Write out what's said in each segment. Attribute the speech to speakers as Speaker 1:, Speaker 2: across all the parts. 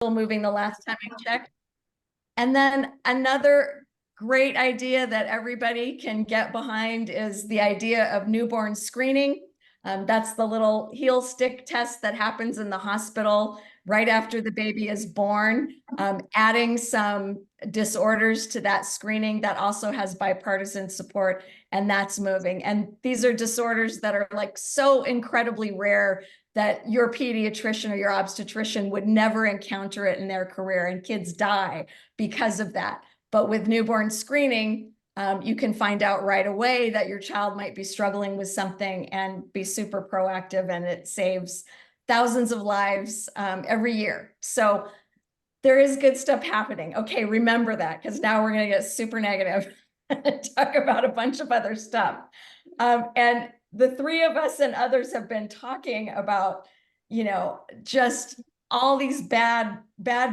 Speaker 1: moving the last time I checked. And then another great idea that everybody can get behind is the idea of newborn screening. That's the little heel stick test that happens in the hospital right after the baby is born, adding some disorders to that screening that also has bipartisan support, and that's moving. And these are disorders that are like so incredibly rare that your pediatrician or your obstetrician would never encounter it in their career, and kids die because of that. But with newborn screening, you can find out right away that your child might be struggling with something and be super proactive, and it saves thousands of lives every year. So there is good stuff happening. Okay, remember that, because now we're going to get super negative and talk about a bunch of other stuff. And the three of us and others have been talking about, just all these bad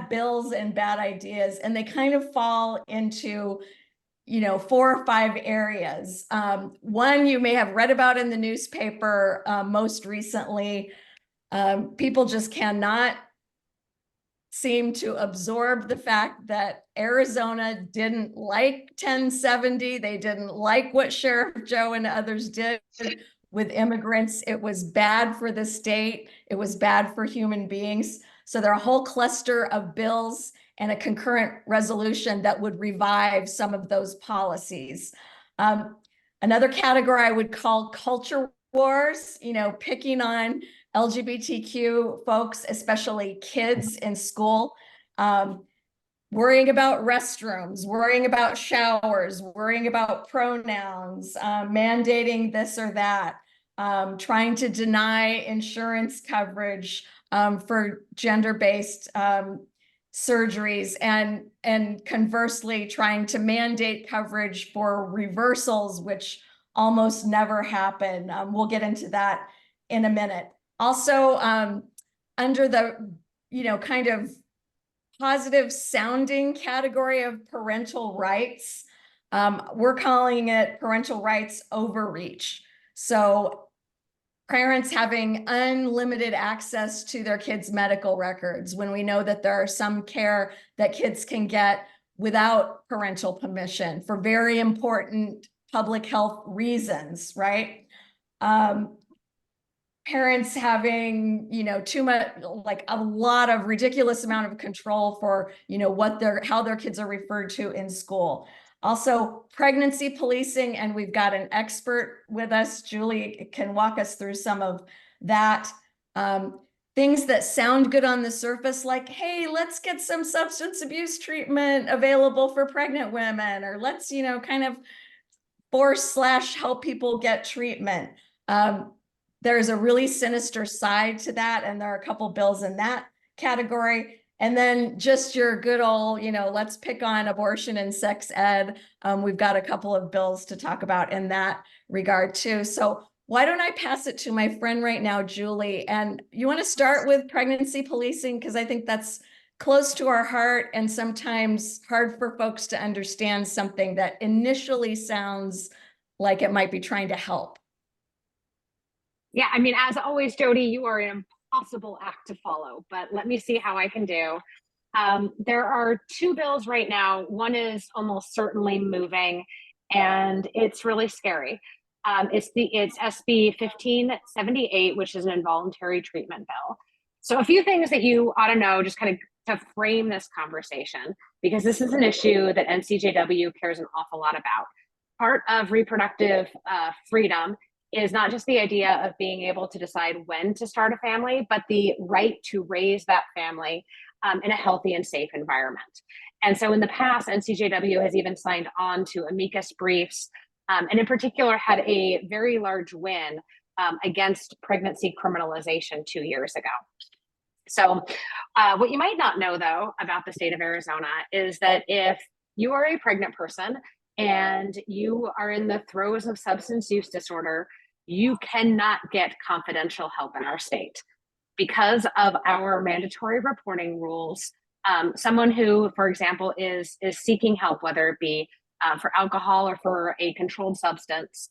Speaker 1: bills and bad ideas, and they kind of fall into 4 or 5 areas. One you may have read about in the newspaper most recently. People just cannot seem to absorb the fact that Arizona didn't like 1070. They didn't like what Sheriff Joe and others did with immigrants. It was bad for the state. It was bad for human beings. So there are a whole cluster of bills and a concurrent resolution that would revive some of those policies. Another category I would call culture wars, picking on LGBTQ folks, especially kids in school, worrying about restrooms, worrying about showers, worrying about pronouns, mandating this or that, trying to deny insurance coverage for gender-based surgeries, and conversely trying to mandate coverage for reversals, which almost never happen. We'll get into that in a minute. Also, under the kind of positive sounding category of parental rights, we're calling it parental rights overreach. So parents having unlimited access to their kids' medical records, when we know that there are some care that kids can get without parental permission for very important public health reasons, right? Parents having, too much, like a lot of ridiculous amount of control for, how their kids are referred to in school. Also, pregnancy policing, and we've got an expert with us. Julie can walk us through some of that. Things that sound good on the surface, like, hey, let's get some substance abuse treatment available for pregnant women, or let's, kind of force/help people get treatment. There's a really sinister side to that, and there are a couple bills in that category. And then just your good old, let's pick on abortion and sex ed. We've got a couple of bills to talk about in that regard too. So why don't I pass it to my friend right now, Julie? And you want to start with pregnancy policing, because I think that's close to our heart and sometimes hard for folks to understand something that initially sounds like it might be trying to help.
Speaker 2: Yeah, I mean, as always, Jody, you are an impossible act to follow, but let me see how I can do. There are 2 bills right now. One is almost certainly moving, and it's really scary. It's SB 1578, which is an involuntary treatment bill. So a few things that you ought to know, just kind of to frame this conversation, because this is an issue that NCJW cares an awful lot about. Part of reproductive freedom is not just the idea of being able to decide when to start a family, but the right to raise that family in a healthy and safe environment. And so in the past, NCJW has even signed on to amicus briefs, and in particular had a very large win against pregnancy criminalization 2 years ago. So what you might not know, though, about the state of Arizona is that if you are a pregnant person and you are in the throes of substance use disorder, you cannot get confidential help in our state. Because of our mandatory reporting rules, someone who, for example, is seeking help, whether it be for alcohol or for a controlled substance,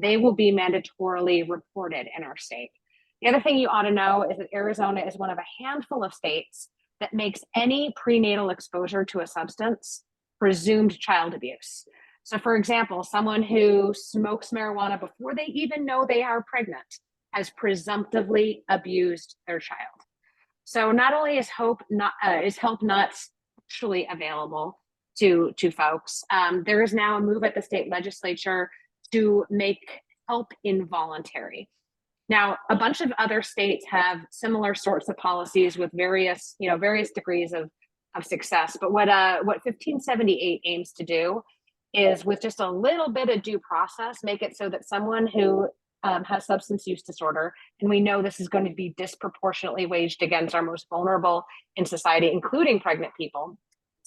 Speaker 2: they will be mandatorily reported in our state. The other thing you ought to know is that Arizona is one of a handful of states that makes any prenatal exposure to a substance presumed child abuse. So, for example, someone who smokes marijuana before they even know they are pregnant has presumptively abused their child. So, not only is help not actually available to folks, there is now a move at the state legislature to make help involuntary. Now, a bunch of other states have similar sorts of policies with various degrees of success. But what 1578 aims to do is, with just a little bit of due process, make it so that someone who has substance use disorder, and we know this is going to be disproportionately waged against our most vulnerable in society, including pregnant people,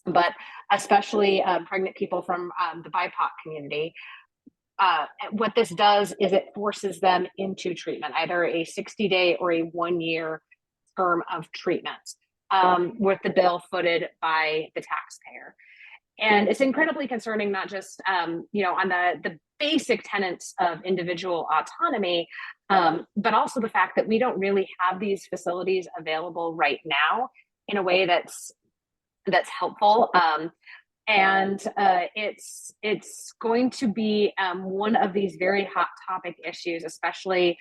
Speaker 2: but especially pregnant people from the BIPOC community. What this does is it forces them into treatment, either a 60-day or a 1-year term of treatment, with the bill footed by the taxpayer. And it's incredibly concerning, not just on the basic tenets of individual autonomy, but also the fact that we don't really have these facilities available right now in a way that's helpful. And it's going to be one of these very hot topic issues, especially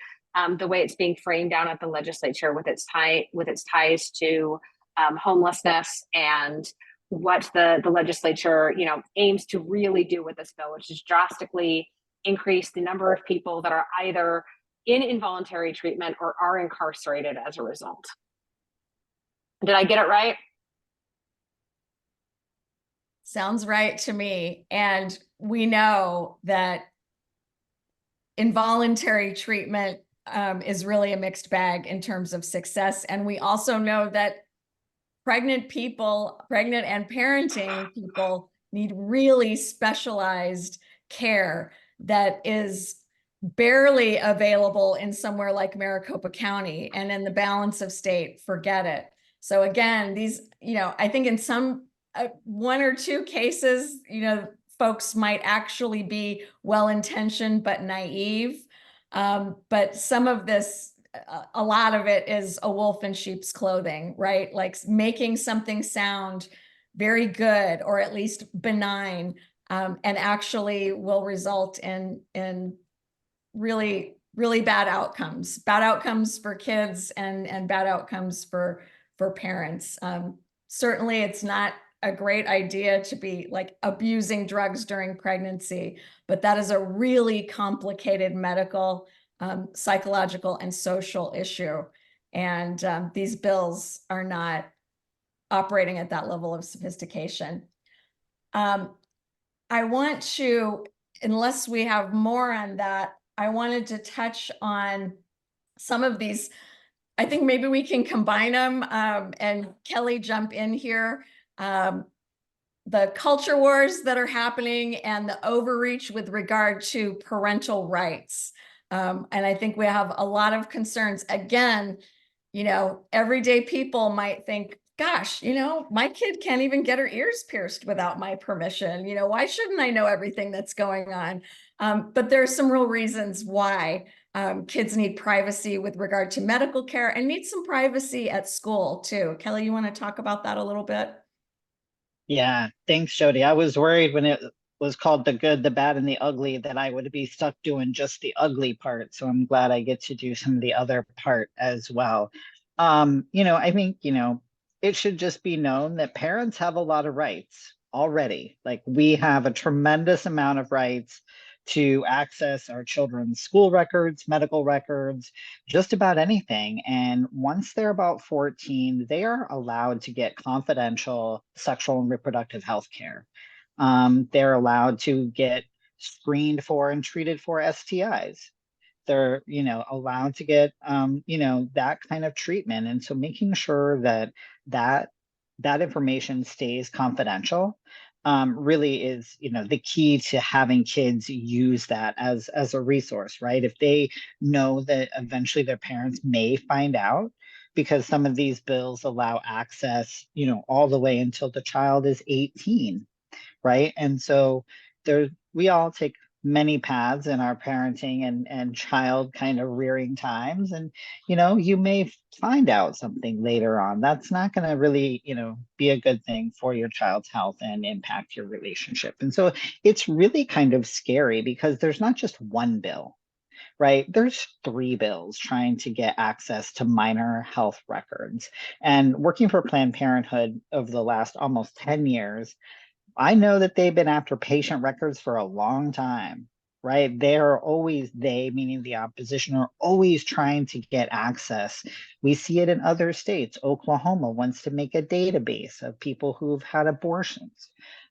Speaker 2: the way it's being framed down at the legislature with its ties to homelessness, and what the legislature aims to really do with this bill, which is drastically increase the number of people that are either in involuntary treatment or are incarcerated as a result. Did I get it right?
Speaker 1: Sounds right to me. And we know that involuntary treatment is really a mixed bag in terms of success. And we also know that pregnant and parenting people need really specialized care that is barely available in somewhere like Maricopa County, and in the balance of state, forget it. So again, these, I think in some one or two cases, folks might actually be well-intentioned but naive. But some of this, a lot of it is a wolf in sheep's clothing, right? Like making something sound very good, or at least benign, and actually will result in really, really bad outcomes for kids, and bad outcomes for parents. Certainly it's not a great idea to be like abusing drugs during pregnancy, but that is a really complicated medical, psychological, and social issue. And these bills are not operating at that level of sophistication. I want to, unless we have more on that, I wanted to touch on some of these. I think maybe we can combine them, and Kelly, jump in here. The culture wars that are happening, and the overreach with regard to parental rights. And I think we have a lot of concerns. Again, everyday people might think, gosh, my kid can't even get her ears pierced without my permission. Why shouldn't I know everything that's going on? But there are some real reasons why kids need privacy with regard to medical care, and need some privacy at school too. Kelly, you want to talk about that a little bit?
Speaker 3: Yeah, thanks, Jody. I was worried when it was called The Good, the Bad, and the Ugly that I would be stuck doing just the ugly part. So I'm glad I get to do some of the other part as well. I think, it should just be known that parents have a lot of rights already. Like, we have a tremendous amount of rights to access our children's school records, medical records, just about anything. And once they're about 14, they are allowed to get confidential sexual and reproductive health care. They're allowed to get screened for and treated for STIs. They're, allowed to get, that kind of treatment. And so making sure that information stays confidential really is, the key to having kids use that as a resource, right? If they know that eventually their parents may find out, because some of these bills allow access, all the way until the child is 18, right? And so we all take many paths in our parenting and child kind of rearing times. And, you may find out something later on that's not going to really, be a good thing for your child's health and impact your relationship. And so it's really kind of scary because there's not just one bill, right? There's 3 bills trying to get access to minor health records. And working for Planned Parenthood over the last almost 10 years, I know that they've been after patient records for a long time, right? They, meaning the opposition, are always trying to get access. We see it in other states. Oklahoma wants to make a database of people who've had abortions.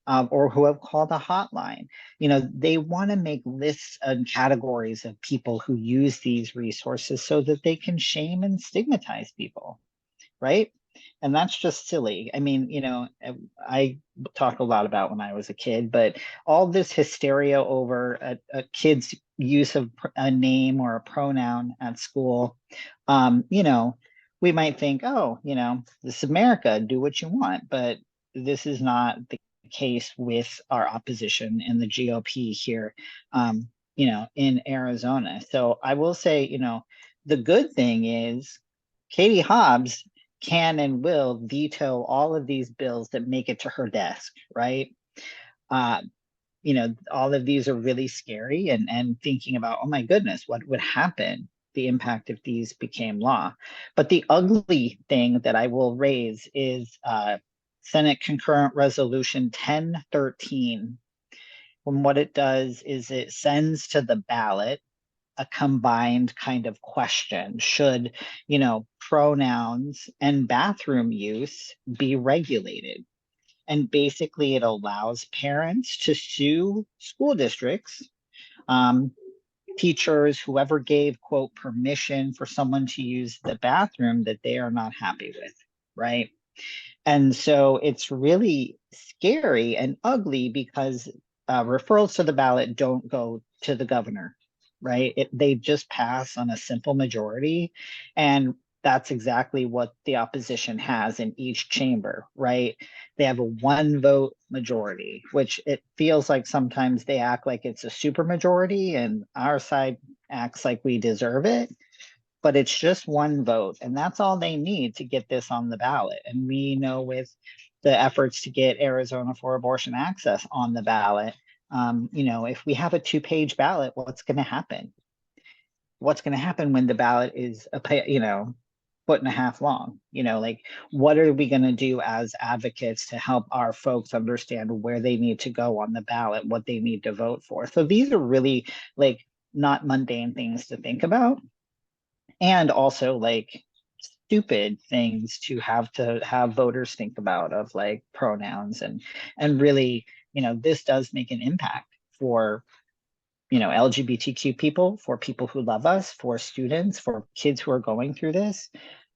Speaker 3: Or who have called a hotline. They want to make lists and categories of people who use these resources so that they can shame and stigmatize people, right? And that's just silly. I mean, I talk a lot about when I was a kid, but all this hysteria over a kid's use of a name or a pronoun at school, we might think, oh, this is America, do what you want. But this is not the case with our opposition and the GOP here, in Arizona. So I will say, the good thing is Katie Hobbs can and will veto all of these bills that make it to her desk, right? All of these are really scary, and thinking about, oh my goodness, what would happen, the impact if these became law. But the ugly thing that I will raise is Senate Concurrent Resolution 1013. And what it does is it sends to the ballot a combined kind of question. Should, pronouns and bathroom use be regulated? And basically it allows parents to sue school districts, teachers, whoever gave, quote, permission for someone to use the bathroom that they are not happy with, right? And so it's really scary and ugly because referrals to the ballot don't go to the governor, right? They just pass on a simple majority. And that's exactly what the opposition has in each chamber, right? They have a 1 vote majority, which it feels like sometimes they act like it's a super majority and our side acts like we deserve it. But it's just 1 vote, and that's all they need to get this on the ballot. And we know with the efforts to get Arizona for abortion access on the ballot, if we have a 2-page ballot, what's going to happen? What's going to happen when the ballot is a 1.5 long? What are we going to do as advocates to help our folks understand where they need to go on the ballot, what they need to vote for? So these are really not mundane things to think about. And also stupid things to have voters think about, of pronouns and really, this does make an impact for, LGBTQ people, for people who love us, for students, for kids who are going through this.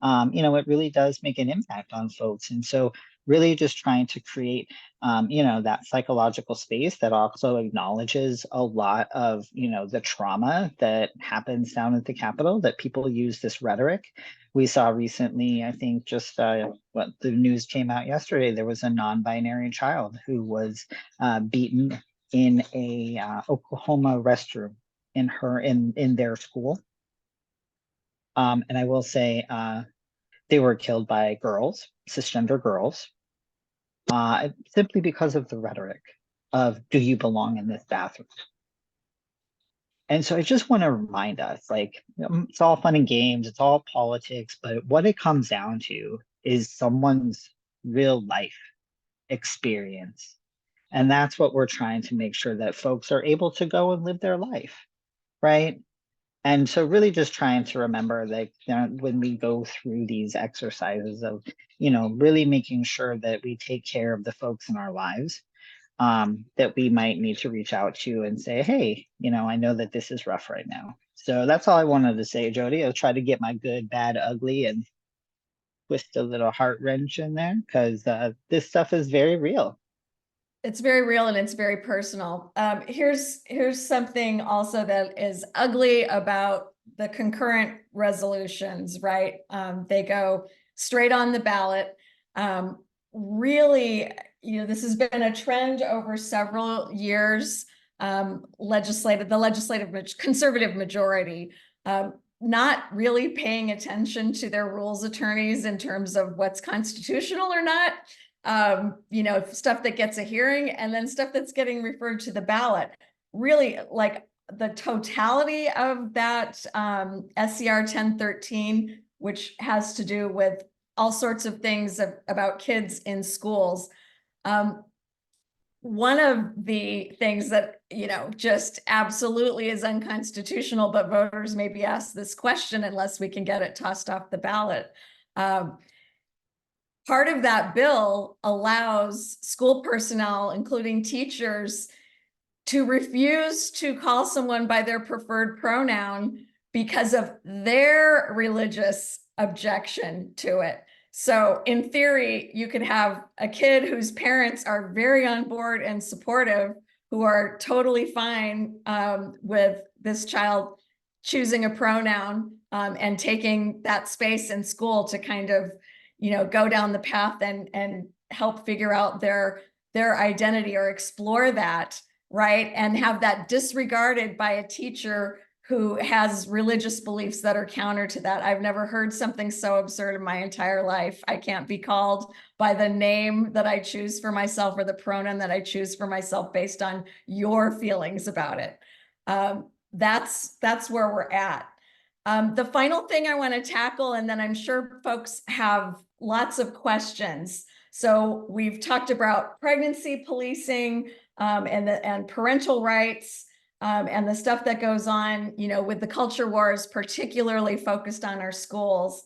Speaker 3: It really does make an impact on folks. And so really just trying to create, that psychological space that also acknowledges a lot of, the trauma that happens down at the Capitol, that people use this rhetoric. We saw recently, I think just what the news came out yesterday, there was a non-binary child who was beaten in a Oklahoma restroom in their school. And I will say they were killed by girls, cisgender girls, simply because of the rhetoric of, do you belong in this bathroom? And so I just want to remind us, it's all fun and games, it's all politics, but what it comes down to is someone's real life experience. And that's what we're trying to make sure that folks are able to go and live their life, right? And so really just trying to remember when we go through these exercises of, really making sure that we take care of the folks in our lives, that we might need to reach out to and say, hey, I know that this is rough right now. So that's all I wanted to say, Jody. I'll try to get my good, bad, ugly, and twist a little heart wrench in there, because this stuff is very real.
Speaker 1: It's very real and it's very personal. Here's something also that is ugly about the concurrent resolutions, right? They go straight on the ballot. Really, this has been a trend over several years. conservative majority, not really paying attention to their rules attorneys in terms of what's constitutional or not. You know, stuff that gets a hearing and then stuff that's getting referred to the ballot. Really, like the totality of that SCR 1013, which has to do with all sorts of things about kids in schools. One of the things that, you know, just absolutely is unconstitutional, but voters may be asked this question unless we can get it tossed off the ballot. Part of that bill allows school personnel, including teachers, to refuse to call someone by their preferred pronoun because of their religious objection to it. So in theory, you could have a kid whose parents are very on board and supportive, who are totally fine with this child choosing a pronoun and taking that space in school to kind of, you know, go down the path and help figure out their identity or explore that, right? And have that disregarded by a teacher who has religious beliefs that are counter to that. I've never heard something so absurd in my entire life. I can't be called by the name that I choose for myself or the pronoun that I choose for myself based on your feelings about it. That's where we're at. The final thing I want to tackle, and then I'm sure folks have lots of questions. So we've talked about pregnancy policing and parental rights. And the stuff that goes on, you know, with the culture wars, particularly focused on our schools.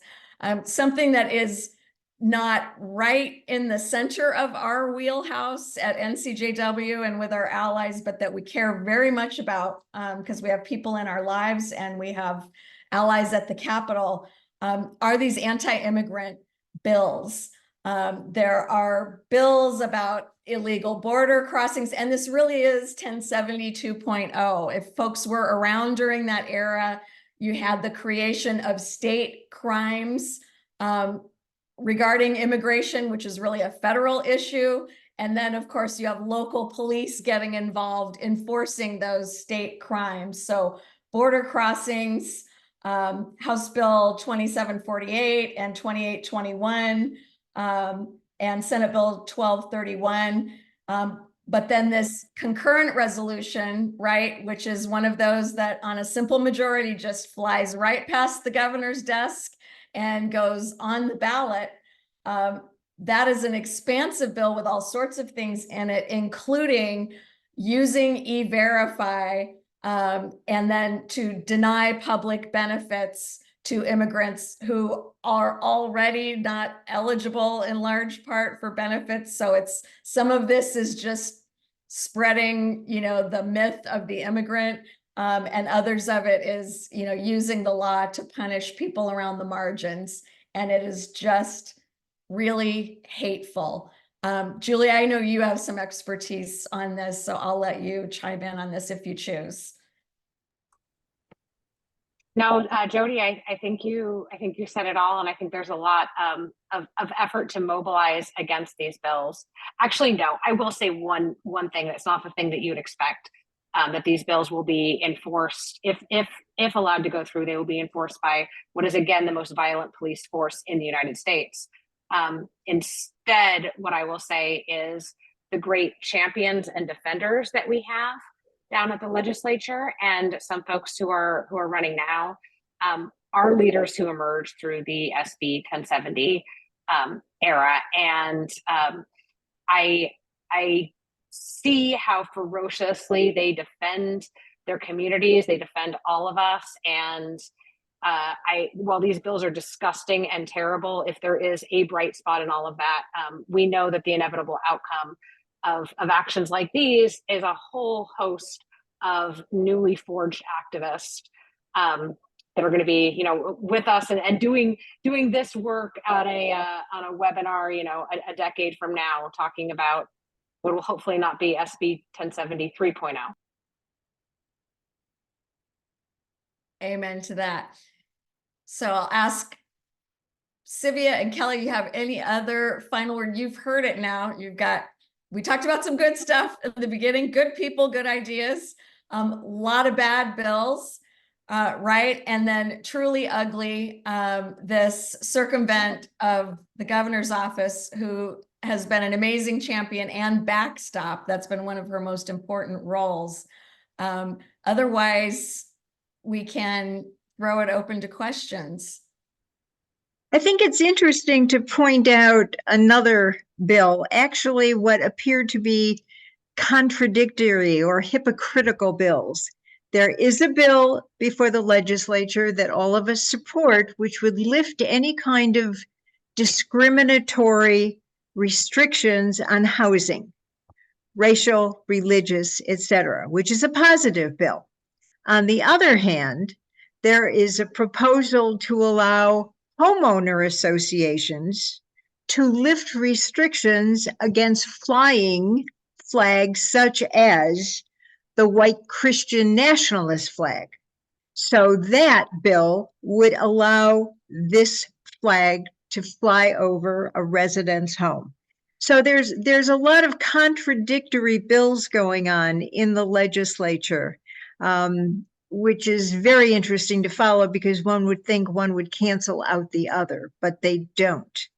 Speaker 1: Something that is not right in the center of our wheelhouse at NCJW and with our allies, but that we care very much about because we have people in our lives and we have allies at the Capitol, are these anti-immigrant bills. There are bills about illegal border crossings, and this really is 1070 2.0. If folks were around during that era, you had the creation of state crimes regarding immigration, which is really a federal issue. And then, of course, you have local police getting involved enforcing those state crimes. So border crossings, House Bill 2748 and 2821, and Senate Bill 1231. But then this concurrent resolution, right, which is one of those that on a simple majority just flies right past the governor's desk and goes on the ballot. That is an expansive bill with all sorts of things in it, including using E-Verify and then to deny public benefits to immigrants who are already not eligible in large part for benefits. So it's some of this is just spreading, you know, the myth of the immigrant, and others of it is, you know, using the law to punish people around the margins. And it is just really hateful. Julie, I know you have some expertise on this, so I'll let you chime in on this if you choose.
Speaker 2: No, Jody, I think you said it all, and I think there's a lot of effort to mobilize against these bills. Actually, no, I will say one thing that's not the thing that you'd expect. That these bills will be enforced if allowed to go through. They will be enforced by what is again the most violent police force in the United States. Instead, what I will say is the great champions and defenders that we have down at the legislature and some folks who are running now are leaders who emerged through the SB 1070 era. And I see how ferociously they defend their communities, they defend all of us. And while these bills are disgusting and terrible, if there is a bright spot in all of that, we know that the inevitable outcome of actions like these is a whole host of newly forged activists that are going to be, you know, with us and doing this work at on a webinar, you know, a decade from now, talking about what will hopefully not be SB 1070 3.0.
Speaker 1: Amen to that. So I'll ask Sivia and Kelly, you have any other final word? You've heard it now. You've got we talked about some good stuff at the beginning, good people, good ideas, a lot of bad bills, right? And then truly ugly, this circumvent of the governor's office, who has been an amazing champion and backstop. That's been one of her most important roles. Otherwise, we can throw it open to questions.
Speaker 4: I think it's interesting to point out another bill, actually what appeared to be contradictory or hypocritical bills. There is a bill before the legislature that all of us support, which would lift any kind of discriminatory restrictions on housing, racial, religious, etc., which is a positive bill. On the other hand, there is a proposal to allow homeowner associations to lift restrictions against flying flags such as the white Christian nationalist flag. So that bill would allow this flag to fly over a resident's home. So there's a lot of contradictory bills going on in the legislature, which is very interesting to follow, because one would think one would cancel out the other, but they don't.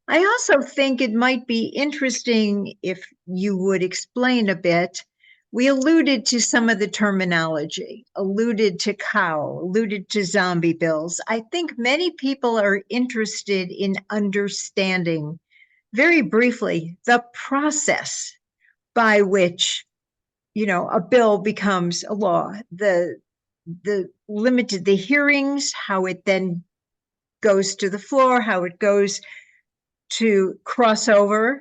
Speaker 4: I also think it might be interesting if you would explain a bit. We alluded to some of the terminology, alluded to cow, alluded to zombie bills. I think many people are interested in understanding, very briefly, the process by which, a bill becomes a law, the limited, the hearings, how it then goes to the floor, how it goes to crossover,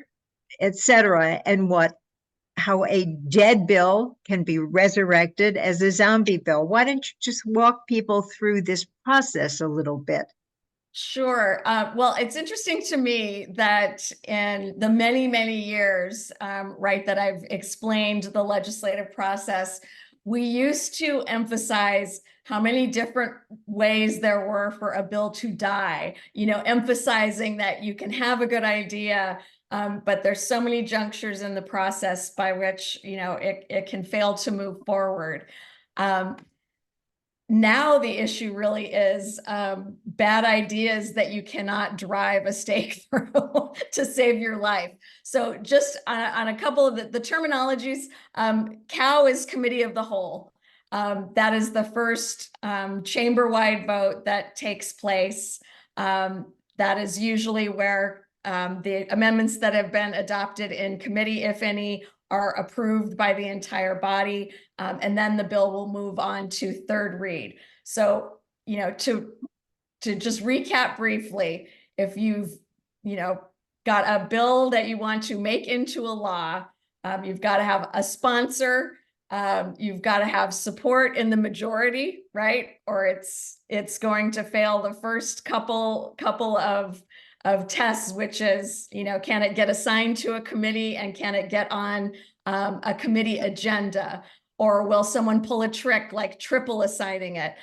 Speaker 4: etc., and how a dead bill can be resurrected as a zombie bill. Why don't you just walk people through this process a little bit?
Speaker 1: Sure. Well, it's interesting to me that in the many, many years, right, that I've explained the legislative process, we used to emphasize how many different ways there were for a bill to die, emphasizing that you can have a good idea, but there's so many junctures in the process by which, it can fail to move forward. Now the issue really is bad ideas that you cannot drive a stake through to save your life. So just on a couple of the terminologies, cow is committee of the whole. That is the first chamber-wide vote that takes place. That is usually where the amendments that have been adopted in committee, if any, are approved by the entire body, and then the bill will move on to third read. So, to just recap briefly, if you've, got a bill that you want to make into a law, you've got to have a sponsor, you've got to have support in the majority, right? Or it's going to fail the first couple of tests, which is, can it get assigned to a committee, and can it get on a committee agenda, or will someone pull a trick like triple assigning it?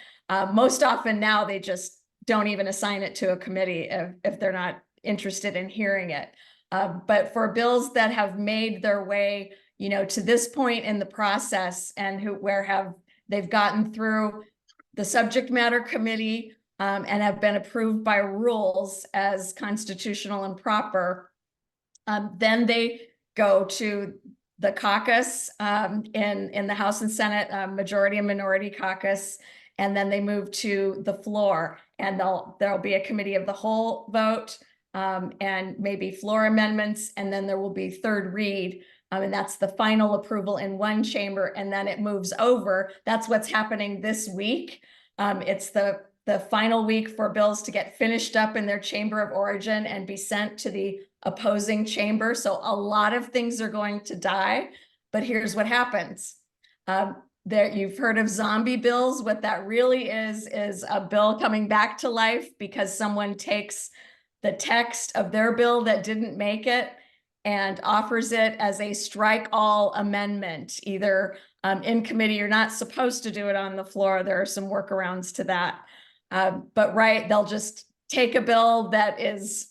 Speaker 1: Most often now they just don't even assign it to a committee if they're not interested in hearing it. But for bills that have made their way, to this point in the process, and they've gotten through the subject matter committee, and have been approved by rules as constitutional and proper, then they go to the caucus in the House and Senate, majority and minority caucus, and then they move to the floor, and there'll be a committee of the whole vote, and maybe floor amendments, and then there will be third read, and that's the final approval in one chamber, and then it moves over. That's what's happening this week. It's the final week for bills to get finished up in their chamber of origin and be sent to the opposing chamber. So a lot of things are going to die, but here's what happens. You've heard of zombie bills. What that really is a bill coming back to life because someone takes the text of their bill that didn't make it and offers it as a strike all amendment, either in committee. You're not supposed to do it on the floor. There are some workarounds to that. But they'll just take a bill that is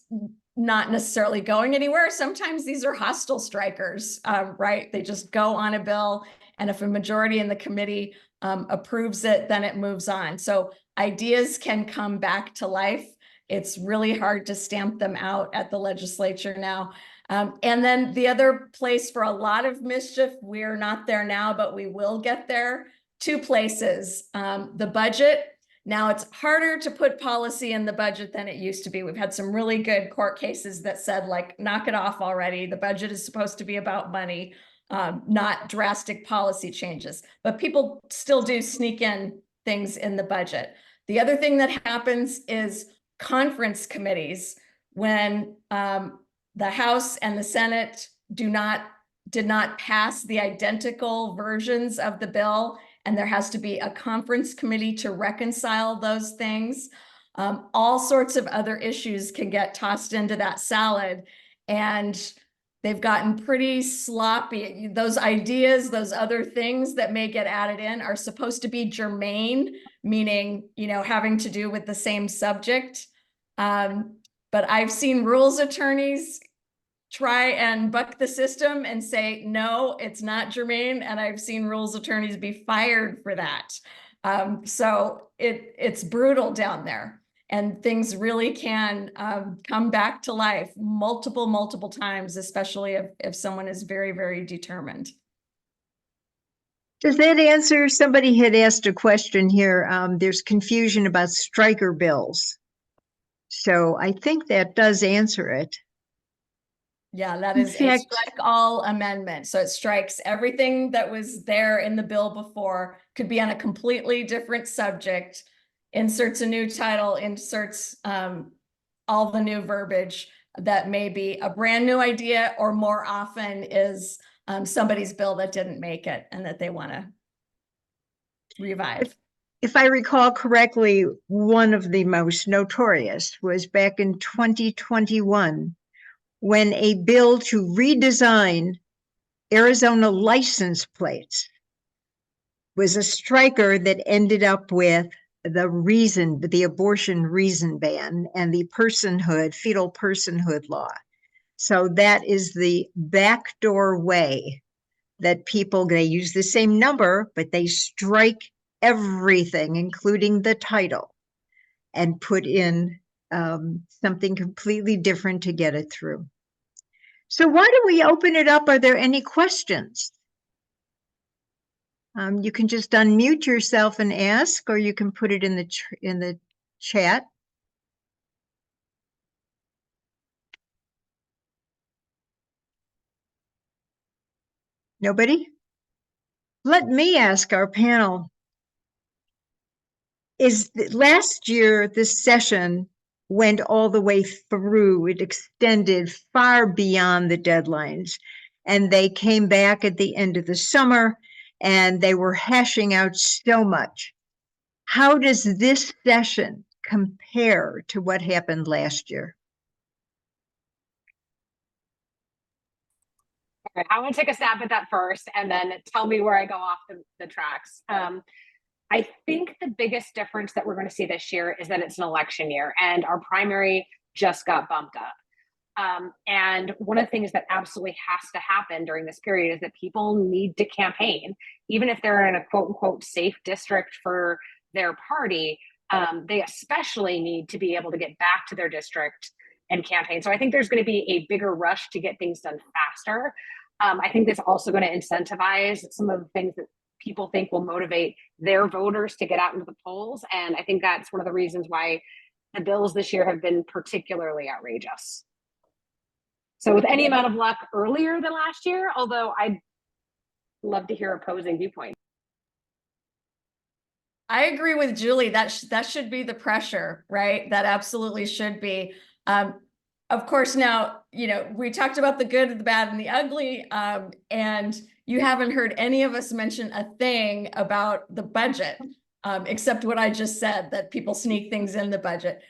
Speaker 1: not necessarily going anywhere. Sometimes these are hostile strikers, right? They just go on a bill, and if a majority in the committee approves it, then it moves on. So ideas can come back to life. It's really hard to stamp them out at the legislature now. And then the other place for a lot of mischief, we're not there now, but we will get there. Two places, the budget. Now it's harder to put policy in the budget than it used to be. We've had some really good court cases that said, like, knock it off already. The budget is supposed to be about money, not drastic policy changes. But people still do sneak in things in the budget. The other thing that happens is conference committees, when the House and the Senate did not pass the identical versions of the bill, and there has to be a conference committee to reconcile those things. All sorts of other issues can get tossed into that salad, and they've gotten pretty sloppy. Those ideas, those other things that may get added in are supposed to be germane, meaning, you know, having to do with the same subject. But I've seen rules attorneys try and buck the system and say, no, it's not germane. And I've seen rules attorneys be fired for that. So it's brutal down there, and things really can come back to life multiple times, especially if someone is very, very determined.
Speaker 4: Does that answer? Somebody had asked a question here. There's confusion about striker bills. So I think that does answer it.
Speaker 1: Yeah, that
Speaker 4: In
Speaker 1: is a
Speaker 4: fact-
Speaker 1: strike all amendment. So it strikes everything that was there in the bill before, could be on a completely different subject, inserts a new title, inserts all the new verbiage that may be a brand new idea, or more often is somebody's bill that didn't make it and that they want to revive.
Speaker 4: If I recall correctly, one of the most notorious was back in 2021, when a bill to redesign Arizona license plates was a striker that ended up with the abortion reason ban and the fetal personhood law. So that is the backdoor way that they use the same number, but they strike everything, including the title, and put in something completely different to get it through. So why don't we open it up? Are there any questions? You can just unmute yourself and ask, or you can put it in the chat. Nobody? Let me ask our panel. Last year, this session went all the way through. It extended far beyond the deadlines. And they came back at the end of the summer, and they were hashing out so much. How does this session compare to what happened last year?
Speaker 2: Okay, I want to take a stab at that first, and then tell me where I go off the tracks. I think the biggest difference that we're going to see this year is that it's an election year, and our primary just got bumped up. And one of the things that absolutely has to happen during this period is that people need to campaign, even if they're in a quote unquote safe district for their party. They especially need to be able to get back to their district and campaign. So I think there's going to be a bigger rush to get things done faster. I think that's also going to incentivize some of the things that people think will motivate their voters to get out into the polls. And I think that's one of the reasons why the bills this year have been particularly outrageous. So with any amount of luck earlier than last year, although I'd love to hear opposing viewpoints.
Speaker 1: I agree with Julie. That should be the pressure, right? That absolutely should be. Of course, now, you know, we talked about the good, the bad, and the ugly, and you haven't heard any of us mention a thing about the budget, except what I just said, that people sneak things in the budget.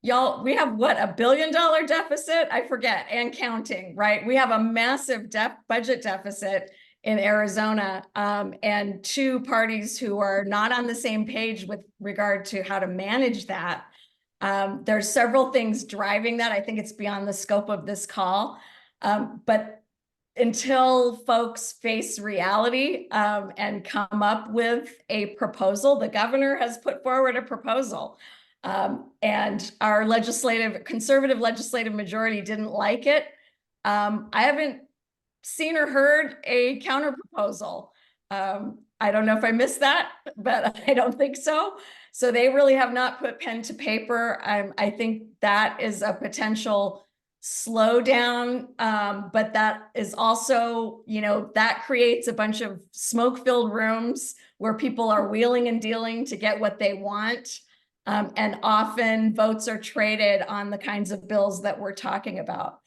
Speaker 1: Y'all, we have what, $1 billion deficit? I forget, and counting, right? We have a massive budget deficit in Arizona, and two parties who are not on the same page with regard to how to manage that. There's several things driving that. I think it's beyond the scope of this call. But until folks face reality and come up with a proposal, the governor has put forward a proposal. And our conservative legislative majority didn't like it. I haven't seen or heard a counter proposal. I don't know if I missed that, but I don't think so. So they really have not put pen to paper. I think that is a potential slowdown, but that is also, that creates a bunch of smoke-filled rooms where people are wheeling and dealing to get what they want. And often votes are traded on the kinds of bills that we're talking about.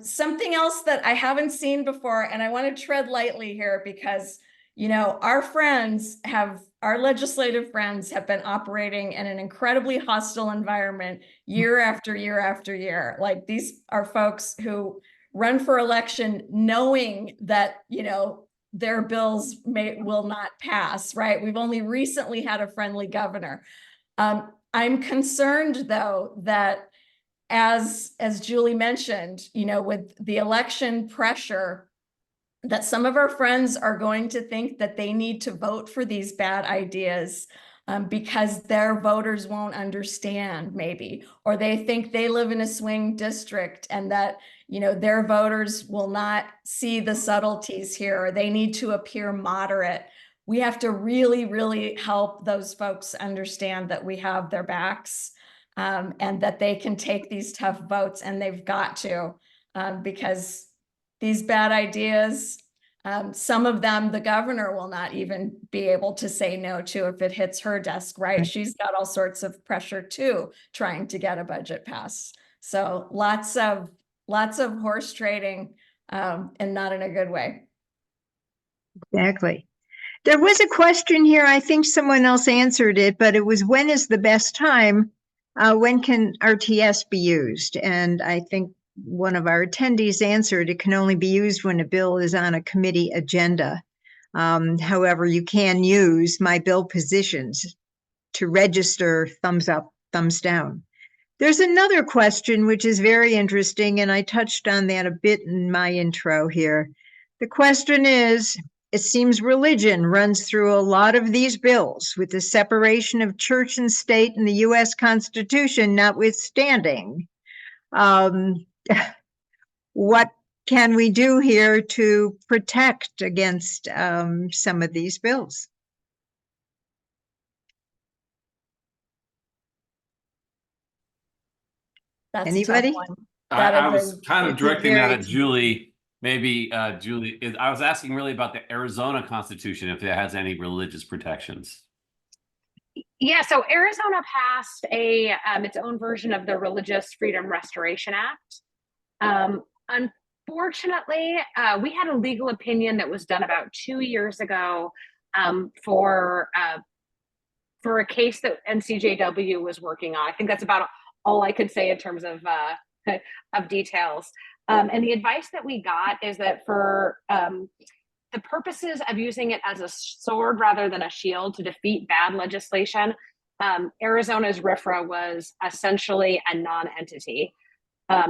Speaker 1: Something else that I haven't seen before, and I want to tread lightly here because, our legislative friends have been operating in an incredibly hostile environment year after year after year. Like, these are folks who run for election knowing that, their bills will not pass, right? We've only recently had a friendly governor. I'm concerned, though, that as Julie mentioned, with the election pressure, that some of our friends are going to think that they need to vote for these bad ideas because their voters won't understand, maybe, or they think they live in a swing district and that, their voters will not see the subtleties here, or they need to appear moderate. We have to really, really help those folks understand that we have their backs and that they can take these tough votes, and they've got to, because these bad ideas, some of them the governor will not even be able to say no to if it hits her desk, right? She's got all sorts of pressure too, trying to get a budget passed. So lots of horse trading, and not in a good way.
Speaker 4: Exactly. There was a question here. I think someone else answered it, but it was, when is the best time? When can RTS be used? And I think one of our attendees answered, it can only be used when a bill is on a committee agenda. However, you can use my bill positions to register thumbs up, thumbs down. There's another question which is very interesting, and I touched on that a bit in my intro here. The question is, it seems religion runs through a lot of these bills, with the separation of church and state in the U.S. Constitution notwithstanding. What can we do here to protect against some of these bills?
Speaker 1: That's
Speaker 4: Anybody?
Speaker 1: a tough one.
Speaker 5: I was kind of
Speaker 4: it's a
Speaker 5: directing that
Speaker 4: very-
Speaker 5: at Julie. Maybe Julie, I was asking really about the Arizona Constitution, if it has any religious protections.
Speaker 2: Yeah, so Arizona passed its own version of the Religious Freedom Restoration Act. Unfortunately, we had a legal opinion that was done about 2 years ago for a case that NCJW was working on. I think that's about all I could say in terms of details. And the advice that we got is that for the purposes of using it as a sword rather than a shield to defeat bad legislation, Arizona's RFRA was essentially a non-entity.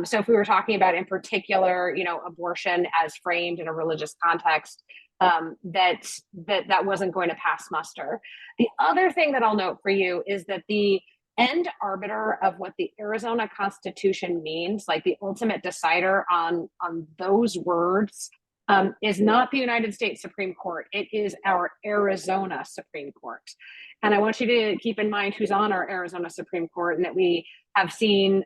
Speaker 2: So if we were talking about, in particular, abortion as framed in a religious context, that wasn't going to pass muster. The other thing that I'll note for you is that the end arbiter of what the Arizona Constitution means, like the ultimate decider on those words, is not the United States Supreme Court. It is our Arizona Supreme Court. And I want you to keep in mind who's on our Arizona Supreme Court, and that we have seen,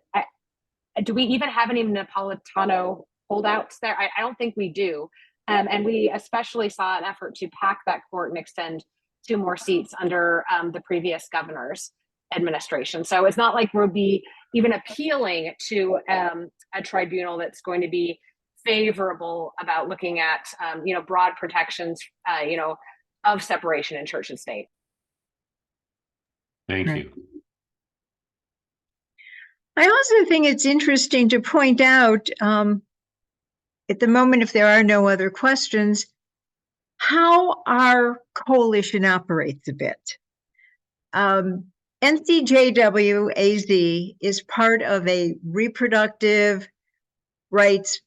Speaker 2: do we even have any Napolitano holdouts there? I don't think we do. And we especially saw an effort to pack that court and extend 2 more seats under the previous governor's administration. So it's not like we'll be even appealing to a tribunal that's going to be favorable about looking at broad protections of separation in church and state.
Speaker 5: Thank
Speaker 4: Right.
Speaker 5: you.
Speaker 4: I also think it's interesting to point out, at the moment, if there are no other questions, how our coalition operates a bit. NCJW AZ is part of a reproductive rights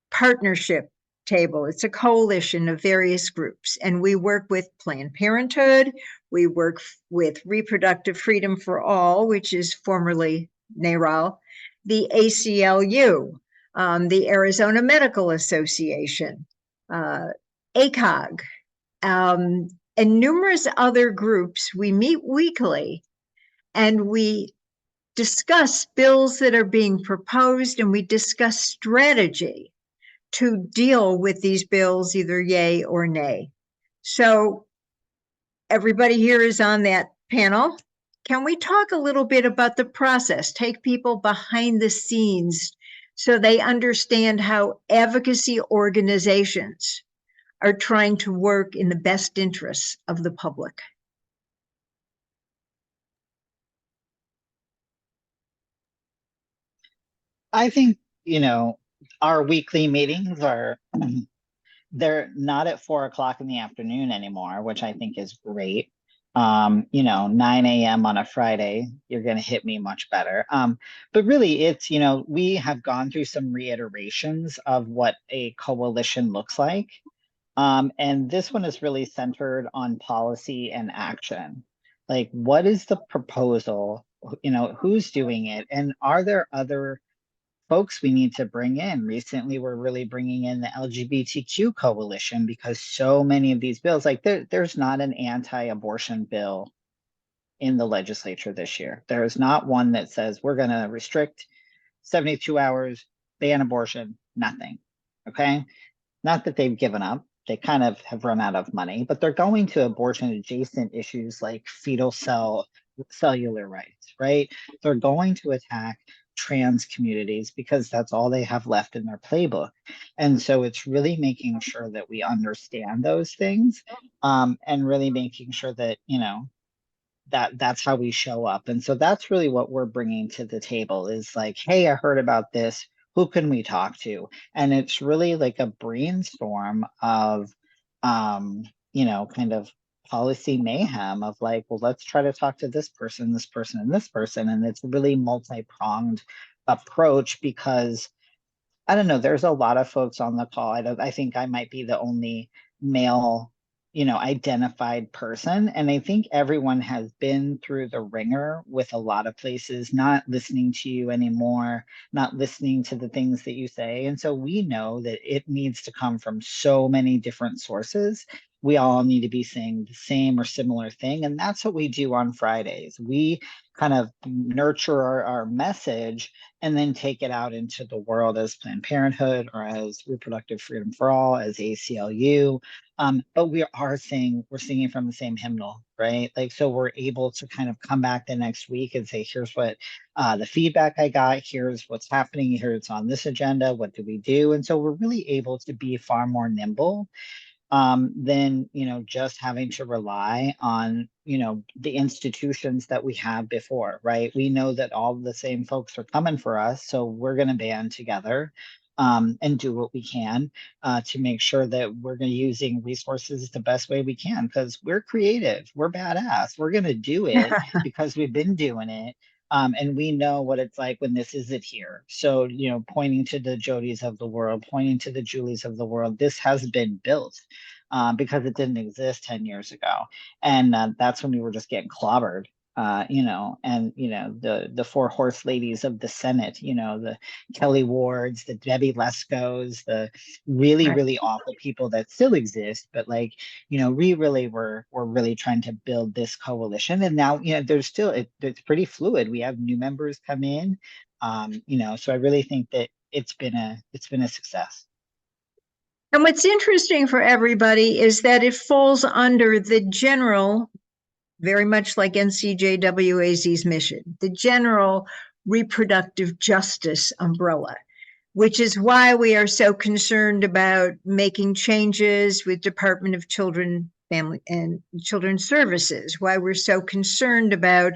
Speaker 4: partnership table. It's a coalition of various groups, and we work with Planned Parenthood. We work with Reproductive Freedom for All, which is formerly NARAL, the ACLU, the Arizona Medical Association, ACOG, and numerous other groups. We meet weekly and we discuss bills that are being proposed, and we discuss strategy to deal with these bills, either yay or nay. So everybody here is on that panel. Can we talk a little bit about the process? Take people behind the scenes so they understand how advocacy organizations are trying to work in the best interests of the public.
Speaker 3: I think, our weekly meetings are, they're not at 4 o'clock in the afternoon anymore, which I think is great. 9 a.m. on a Friday, you're going to hit me much better. But really it's, we have gone through some reiterations of what a coalition looks like. And this one is really centered on policy and action. Like, what is the proposal? Who's doing it? And are there other folks we need to bring in? Recently, we're really bringing in the LGBTQ coalition, because so many of these bills, like there's not an anti-abortion bill in the legislature this year. There is not one that says we're going to restrict 72 hours, ban abortion, nothing. Okay. Not that they've given up. They kind of have run out of money, but they're going to abortion adjacent issues like fetal cellular rights, right? They're going to attack trans communities because that's all they have left in their playbook. And so it's really making sure that we understand those things, and really making sure that, that's how we show up. And so that's really what we're bringing to the table is like, hey, I heard about this. Who can we talk to? And it's really like a brainstorm of, kind of policy mayhem of like, well, let's try to talk to this person, and this person. And it's really multi-pronged approach because I don't know, there's a lot of folks on the call. I think I might be the only male, identified person. And I think everyone has been through the ringer with a lot of places, not listening to you anymore, not listening to the things that you say. And so we know that it needs to come from so many different sources. We all need to be saying the same or similar thing. And that's what we do on Fridays. We kind of nurture our message and then take it out into the world as Planned Parenthood or as Reproductive Freedom for All, as ACLU. But we're singing from the same hymnal, right? Like, so we're able to kind of come back the next week and say, here's what the feedback I got, here's what's happening, here it's on this agenda, what do we do? And so we're really able to be far more nimble than, just having to rely on, the institutions that we had before, right? We know that all the same folks are coming for us, so we're going to band together and do what we can to make sure that we're using resources the best way we can, because we're creative, we're badass, we're going to do it because we've been doing it. And we know what it's like when this isn't here. So, pointing to the Jodies of the world, pointing to the Julies of the world, this has been built because it didn't exist 10 years ago. And that's when we were just getting clobbered, the four horse ladies of the Senate, the Kelly Wards, the Debbie Leskos, the really, really awful people that still exist. But like, we really we're really trying to build this coalition. And now, there's still, it's pretty fluid. We have new members come in, so I really think that it's been a success.
Speaker 4: And what's interesting for everybody is that it falls under the general, very much like NCJW AZ's mission, the general reproductive justice umbrella, which is why we are so concerned about making changes with Department of Children, Family and Children's Services, why we're so concerned about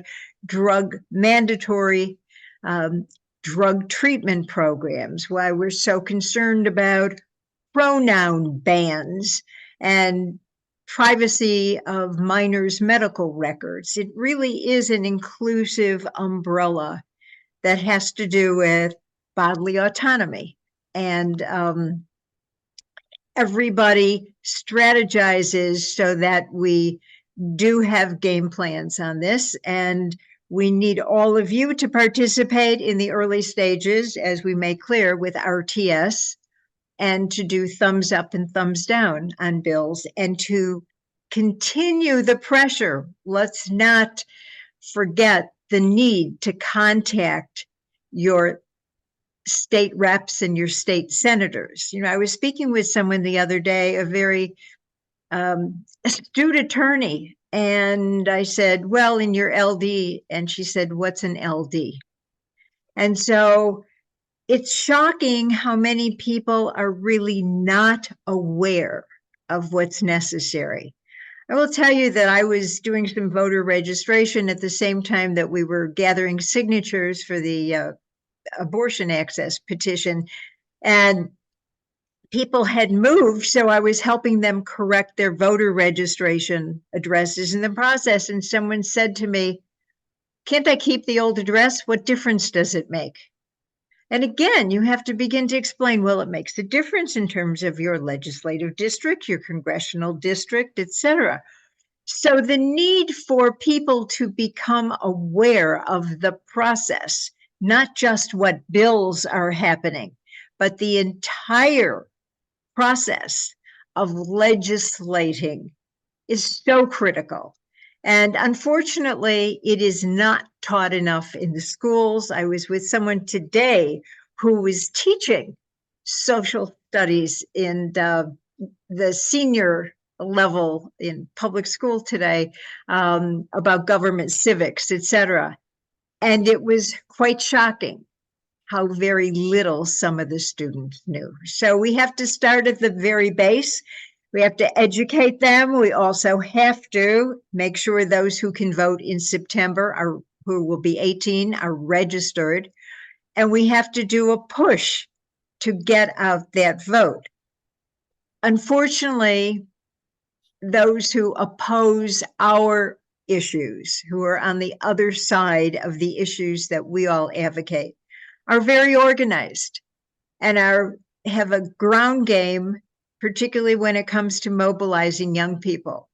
Speaker 4: mandatory drug treatment programs, why we're so concerned about pronoun bans and privacy of minors' medical records. It really is an inclusive umbrella that has to do with bodily autonomy. And everybody strategizes so that we do have game plans on this. And we need all of you to participate in the early stages, as we make clear, with RTS, and to do thumbs up and thumbs down on bills, and to continue the pressure. Let's not forget the need to contact your state reps and your state senators. You know, I was speaking with someone the other day, a very astute attorney, and I said, well, in your LD, and she said, what's an LD? And so it's shocking how many people are really not aware of what's necessary. I will tell you that I was doing some voter registration at the same time that we were gathering signatures for the abortion access petition, and people had moved, so I was helping them correct their voter registration addresses in the process. And someone said to me, can't I keep the old address? What difference does it make? And again, you have to begin to explain, well, it makes a difference in terms of your legislative district, your congressional district, etc. So the need for people to become aware of the process, not just what bills are happening, but the entire process of legislating is so critical. And unfortunately, it is not taught enough in the schools. I was with someone today who was teaching social studies in the senior level in public school today, about government civics, etc. And it was quite shocking how very little some of the students knew. So we have to start at the very base. We have to educate them. We also have to make sure those who can vote in September, who will be 18, are registered. And we have to do a push to get out that vote. Unfortunately, those who oppose our issues, who are on the other side of the issues that we all advocate, are very organized and have a ground game, particularly when it comes to mobilizing young people.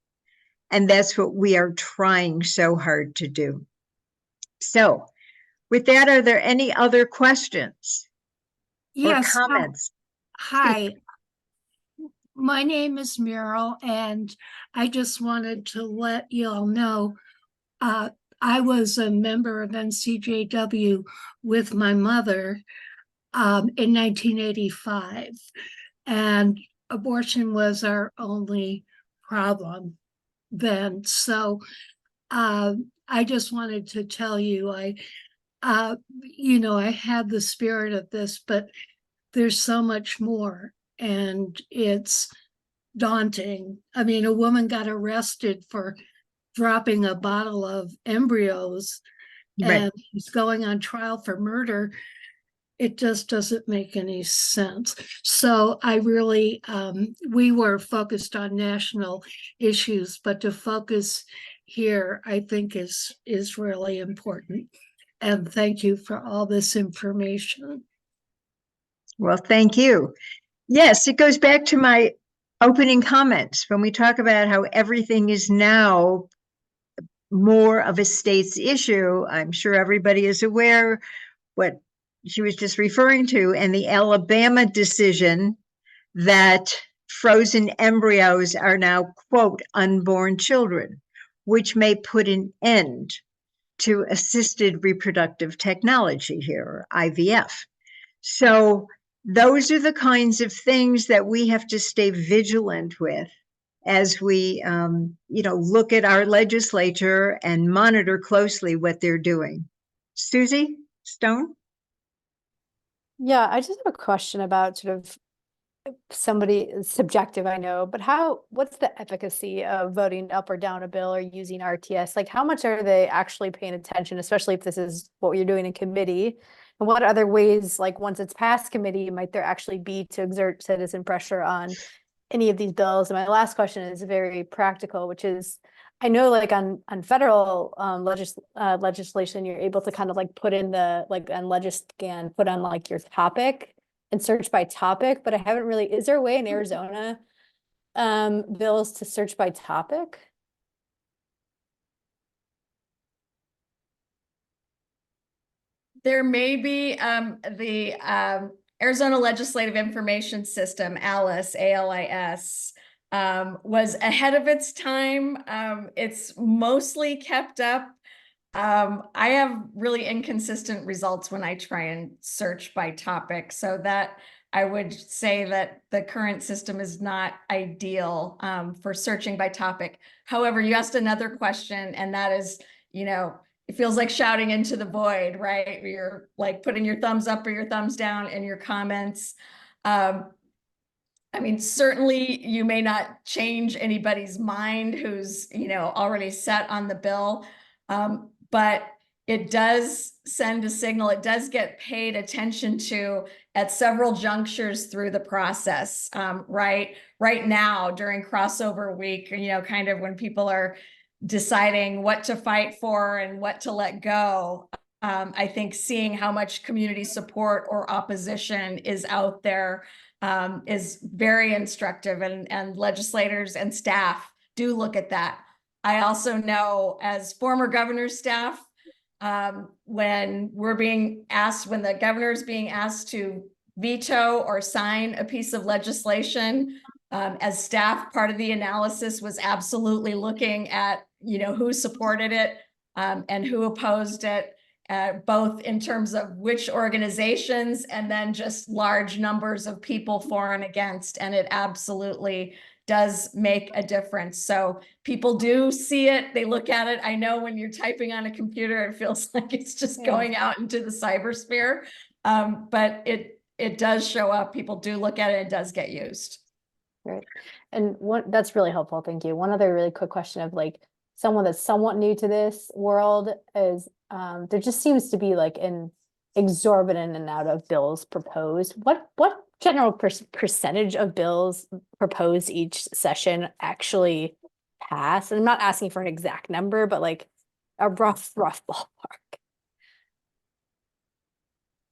Speaker 4: And that's what we are trying so hard to do. So with that, are there any other questions or comments?
Speaker 6: Hi, my name is Meryl, and I just wanted to let you all know I was a member of NCJW with my mother in 1985, and abortion was our only problem then. So I just wanted to tell you, I had the spirit of this, but there's so much more, and it's daunting. I mean, a woman got arrested for dropping a bottle of embryos, and he's going on trial for murder. It just doesn't make any sense. So I really, we were focused on national issues, but to focus here, I think is really important. And thank you for all this information.
Speaker 4: Well, thank you. Yes, it goes back to my opening comments when we talk about how everything is now more of a state's issue. I'm sure everybody is aware what she was just referring to, and the Alabama decision that frozen embryos are now, quote, unborn children, which may put an end to assisted reproductive technology here, or IVF. So those are the kinds of things that we have to stay vigilant with as we look at our legislature and monitor closely what they're doing. Susie Stone?
Speaker 7: Yeah, I just have a question about sort of somebody subjective, I know, but what's the efficacy of voting up or down a bill or using RTS? Like, how much are they actually paying attention, especially if this is what you're doing in committee? And what other ways, like once it's passed committee, might there actually be to exert citizen pressure on any of these bills. And my last question is very practical, which is, I know like on federal legislation, you're able to kind of like put in the, like on Legiscan, put on like your topic and search by topic, but I haven't really, is there a way in Arizona bills to search by topic?
Speaker 1: There may be the Arizona Legislative Information System, ALIS, ALIS, was ahead of its time. It's mostly kept up. I have really inconsistent results when I try and search by topic, so that I would say that the current system is not ideal for searching by topic. However, you asked another question, and that is, you know, it feels like shouting into the void, right? You're like putting your thumbs up or your thumbs down in your comments. I mean, certainly you may not change anybody's mind who's, you know, already set on the bill, but it does send a signal. It does get paid attention to at several junctures through the process, right? Right now during crossover week, you know, kind of when people are deciding what to fight for and what to let go. I think seeing how much community support or opposition is out there is very instructive, and legislators and staff do look at that. I also know as former governor's staff, when the governor's being asked to veto or sign a piece of legislation, as staff, part of the analysis was absolutely looking at, you know, who supported it and who opposed it, both in terms of which organizations and then just large numbers of people for and against. And it absolutely does make a difference. So people do see it, they look at it. I know when you're typing on a computer, it feels like it's just going out into the cybersphere, but it does show up. People do look at it. It does get used.
Speaker 7: Right. And that's really helpful. Thank you. One other really quick question of like someone that's somewhat new to this world is there just seems to be like an exorbitant amount of bills proposed. What general percentage of bills proposed each session actually pass? And I'm not asking for an exact number, but like a rough ballpark.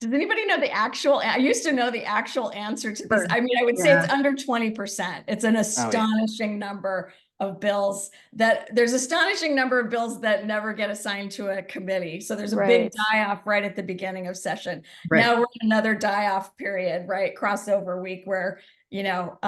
Speaker 1: Does anybody know the actual? I used to know the actual answer to this. I mean, I would say it's under 20%. It's an astonishing number of bills there's astonishing number of bills that never get assigned to a committee. So there's a big die-off right at the beginning of session. Now we're in another die-off period, right? Crossover week where, you know,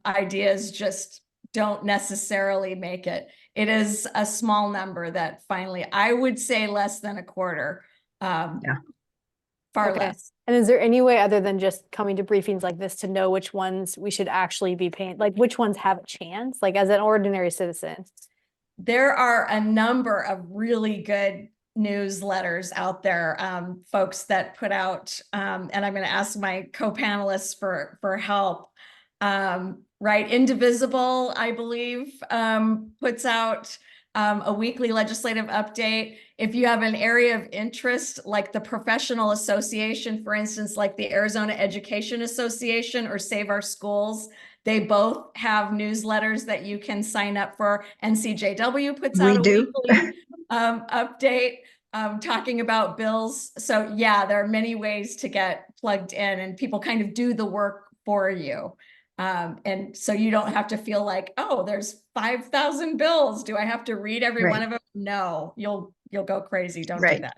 Speaker 1: ideas just don't necessarily make it. It is a small number that finally, I would say less than a quarter. Far less.
Speaker 7: And is there any way other than just coming to briefings like this to know which ones we should actually be paying, like which ones have a chance, like as an ordinary citizen?
Speaker 1: There are a number of really good newsletters out there, folks that put out, and I'm going to ask my co-panelists for help. Right, Indivisible, I believe, puts out a weekly legislative update. If you have an area of interest, like the professional association, for instance, like the Arizona Education Association or Save Our Schools, they both have newsletters that you can sign up for. NCJW puts out a weekly update talking about bills. So yeah, there are many ways to get plugged in, and people kind of do the work for you. And so you don't have to feel like, oh, there's 5,000 bills. Do I have to read every one of them? No, you'll go crazy. Don't do that.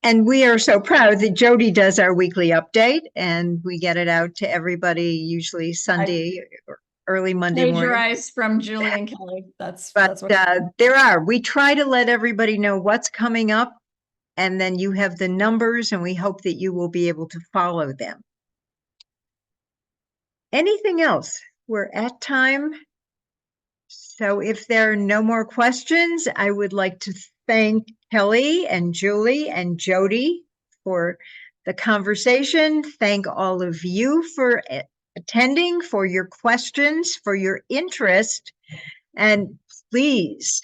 Speaker 4: And we are so proud that Jody does our weekly update, and we get it out to everybody usually Sunday or early Monday morning.
Speaker 1: Plagiarized from Julie and Kelly. That's what
Speaker 4: we try to let everybody know what's coming up, and then you have the numbers, and we hope that you will be able to follow them. Anything else? We're at time. So if there are no more questions, I would like to thank Kelly and Julie and Jody for the conversation. Thank all of you for attending, for your questions, for your interest. And please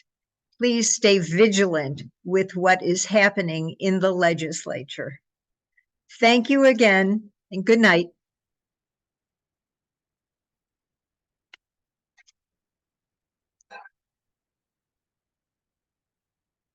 Speaker 4: stay vigilant with what is happening in the legislature. Thank you again, and good night.